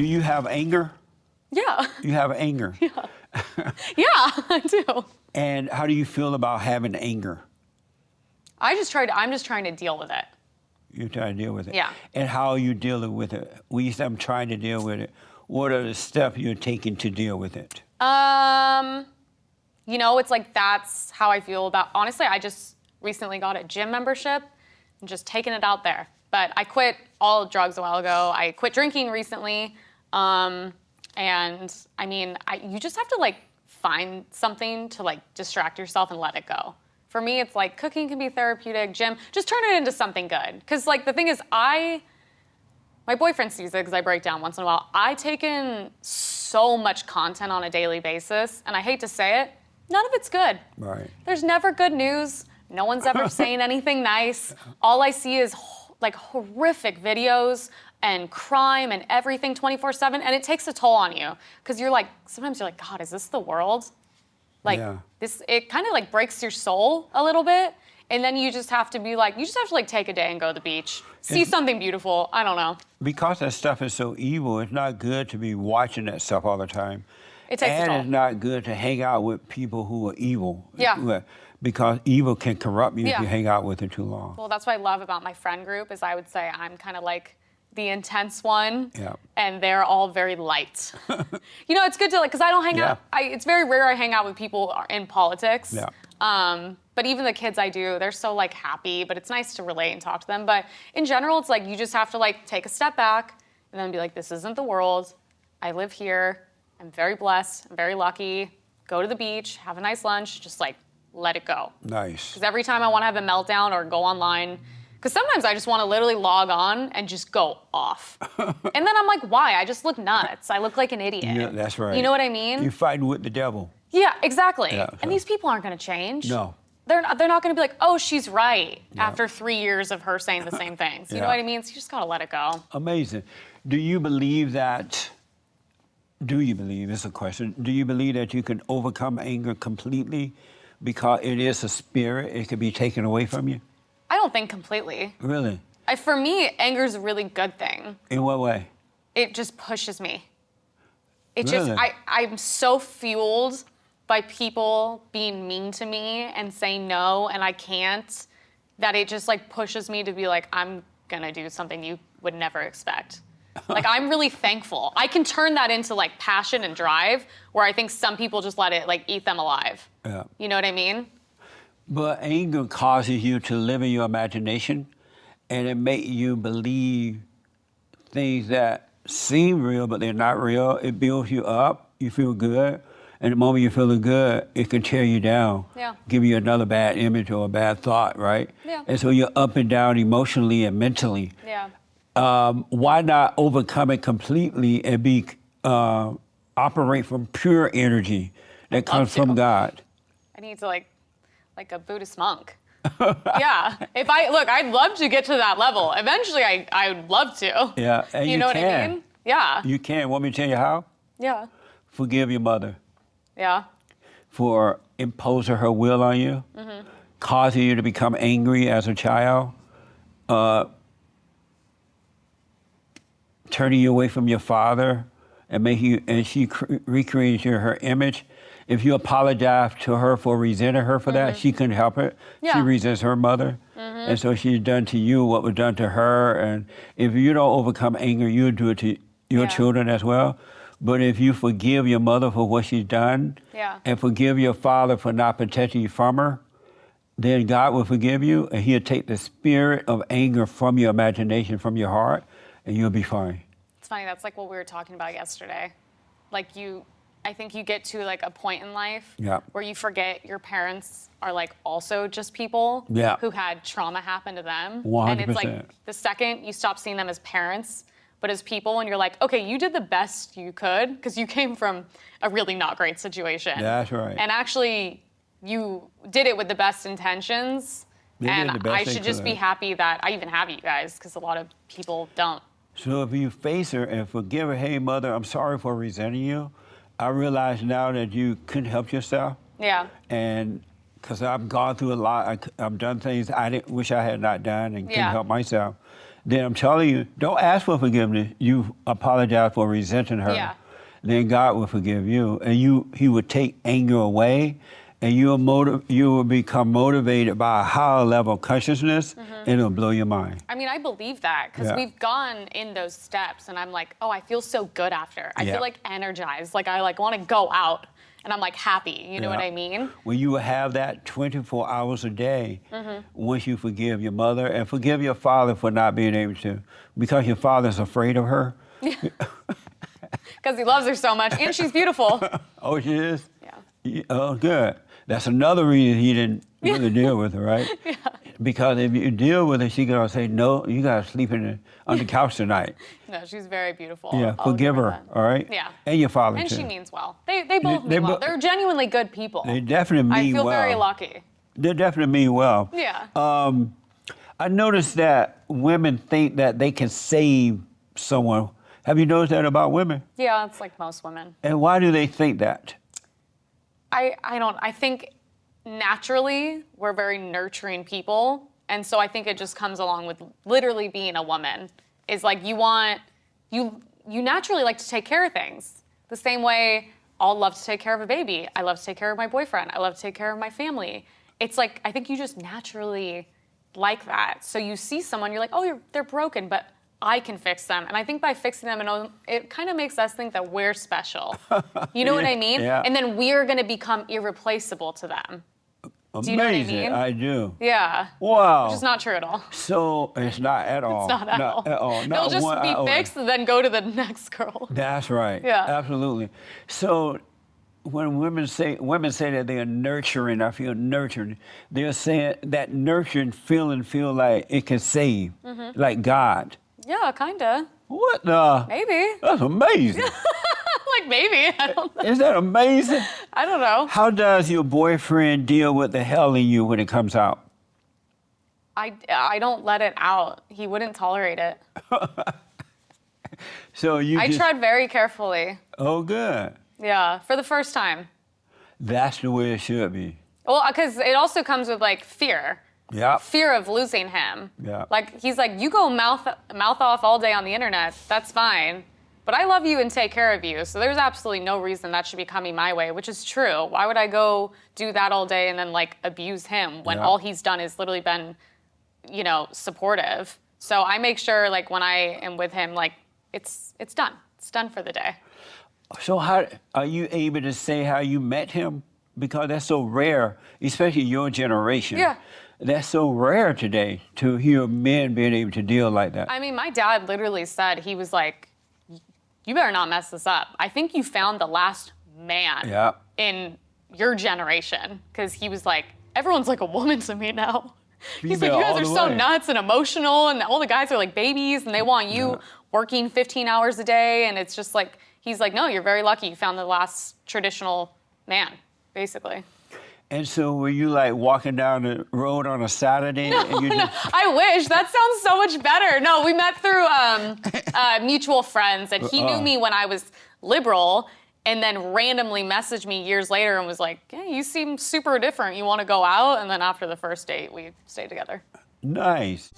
Do you have anger? Yeah. You have anger. Yeah. Yeah, I do. And how do you feel about having anger? I'm just trying to deal with it. You're trying to deal with it. Yeah. And how are you dealing with it? When you say I'm trying to deal with it, what are the steps you're taking to deal with it? You know, it's like that's how I feel about, honestly, I just recently got a gym membership and just taking it out there. But I quit all drugs a while ago. I quit drinking recently. And I mean, you just have to like find something to like distract yourself and let it go. For me, it's like cooking can be therapeutic, gym, just turn it into something good. Cause like the thing is my boyfriend sees it because I break down once in a while. I take in so much content on a daily basis, and I hate to say it, none of it's good. Right. There's never good news. No one's ever saying anything nice. All I see is like horrific videos and crime and everything 24/7, and it takes a toll on you because you're like, sometimes you're like, God, is this the world? Like it kind of like breaks your soul a little bit, and then you just have to be like, take a day and go to the beach, see something beautiful. I don't know. Because that stuff is so evil, it's not good to be watching that stuff all the time. It takes a toll. And it's not good to hang out with people who are evil. Yeah. Because evil can corrupt you if you hang out with it too long. Well, that's what I love about my friend group is I would say I'm kind of like the intense one, and they're all very light. You know, it's good to like, because I don't hang out. It's very rare I hang out with people in politics. But even the kids I do, they're so like happy, but it's nice to relate and talk to them. But in general, it's like you just have to like take a step back and then be like, this isn't the world. I live here. I'm very blessed. I'm very lucky. Go to the beach, have a nice lunch, just like let it go. Nice. Because every time I want to have a meltdown or go online, because sometimes I just want to literally log on and just go off. And then I'm like, why? I just look nuts. I look like an idiot. Yeah, that's right. You know what I mean? You're fighting with the devil. Yeah, exactly. Yeah, and these people aren't going to change. No. They're not going to be like, oh, she's right, after 3 years of her saying the same things. You know what I mean? So you just got to let it go. Amazing. Do you believe, it's a question, do you believe that you can overcome anger completely because it is a spirit, it can be taken away from you? I don't think completely. Really? For me, anger is a really good thing. In what way? It just pushes me. Really? I'm so fueled by people being mean to me and saying no and I can't, that it just like pushes me to be like, I'm gonna do something you would never expect. Like I'm really thankful. I can turn that into like passion and drive where I think some people just let it like eat them alive. Yeah. You know what I mean? But anger causes you to live in your imagination and it makes you believe things that seem real, but they're not real. It builds you up, you feel good. And the moment you're feeling good, it can tear you down, give you another bad image or a bad thought, right? Yeah. And so you're up and down emotionally and mentally. Yeah. Why not overcome it completely and operate from pure energy that comes from God? I need to like a Buddhist monk. Yeah. I'd love to get to that level. Eventually, I would love to. Yeah, and you know what I mean? Yeah. You can. Want me to tell you how? Yeah. Forgive your mother. Yeah. For imposing her will on you, causing you to become angry as a child, turning you away from your father, and she recreated her image. If you apologize to her for resenting her for that, she couldn't help it. Yeah. She resents her mother. And so she's done to you what was done to her. And if you don't overcome anger, you'll do it to your children as well. But if you forgive your mother for what she's done and forgive your father for not protecting you from her, then God will forgive you and he'll take the spirit of anger from your imagination, from your heart, and you'll be fine. It's funny, that's like what we were talking about yesterday. Like I think you get to like a point in life where you forget your parents are like also just people who had trauma happen to them. 100%. And it's like the second you stop seeing them as parents, but as people, and you're like, okay, you did the best you could because you came from a really not great situation. That's right. And actually, you did it with the best intentions. And I should just be happy that I even have you guys because a lot of people don't. So if you face her and forgive her, hey, mother, I'm sorry for resenting you. I realize now that you couldn't help yourself. Yeah. And because I've gone through a lot, I've done things I wish I had not done and couldn't help myself. then I'm telling you, don't ask for forgiveness. You apologize for resenting her. Yeah. Then God will forgive you, and He will take anger away, and you will become motivated by a higher level of consciousness, and it'll blow your mind. I mean, I believe that because we've gone in those steps, and I'm like, oh, I feel so good after. I feel like energized, like I want to go out, and I'm like happy. You know what I mean? When you have that 24 hours a day, once you forgive your mother and forgive your father for not being able to, because your father's afraid of her. Because he loves her so much, and she's beautiful. Oh, she is? Yeah. Oh, good. That's another reason he didn't really deal with her, right? Yeah. Because if you deal with her, she gonna say, no, you gotta sleep on the couch tonight. No, she's very beautiful. Yeah, I'll forgive give her, that. all right? Yeah. And your father, And too. she means well. They both mean well. They're genuinely good people. They definitely mean I feel well. very lucky. They definitely mean well. Yeah. I noticed that women think that they can save someone. Have you noticed that about women? Yeah, it's like most women. And why do they think that? I think naturally we're very nurturing people. And so I think it just comes along with literally being a woman. Is like you naturally like to take care of things. The same way I'll love to take care of a baby. I love to take care of my boyfriend. I love to take care of my family. It's like, I think you just naturally like that. So you see someone, you're like, oh, they're broken, but I can fix them. And I think by fixing them, it kind of makes us think that we're special. You know what I mean? Yeah. And then we're going to become irreplaceable to them. Amazing. Do you know what I mean? I do. Yeah. Wow. Which is not true at all. So it's not at all. It's not at all. At all. Not They'll just one be iota. fixed and then go to the next girl. That's right. Yeah. Absolutely. So when women say that they are nurturing, I feel nurtured, they're saying that nurturing feeling feel like it can save, like God. Yeah, kinda. What the? Maybe. That's amazing. Like maybe. I don't know. Is that amazing? I don't know. How does your boyfriend deal with the hell in you when it comes out? I don't let it out. He wouldn't tolerate it. So I tried very carefully. Oh, good. Yeah, for the first time. That's the way it should be. Well, because it also comes with like fear. Yeah. Fear of losing him. Yeah. Like he's like, you go mouth off all day on the internet. That's fine. But I love you and take care of you. So there's absolutely no reason that should be coming my way, which is true. Why would I go do that all day and then like abuse him when all he's done is literally been, supportive. So I make sure like when I am with him, like it's done. It's done for the day. So how are you able to say how you met him? Because that's so rare, especially your generation. Yeah. That's so rare today to hear men being able to deal like that. I mean, my dad literally said, he was like, you better not mess this up. I think you found the last man in your generation. Because he was like, everyone's like a woman to me now. He's like, you guys are so nuts and emotional, and all the guys are like babies, and they want you working 15 hours a day. And it's just like, he's like, no, you're very lucky you found the last traditional man, basically. And so were you like walking down the road on a Saturday? No, and you just... I wish. That sounds so much better. No, we met through mutual friends, and he knew me when I was liberal, and then randomly messaged me years later and was like, yeah, you seem super different. You want to go out? And then after the first date, we stayed together. Nice.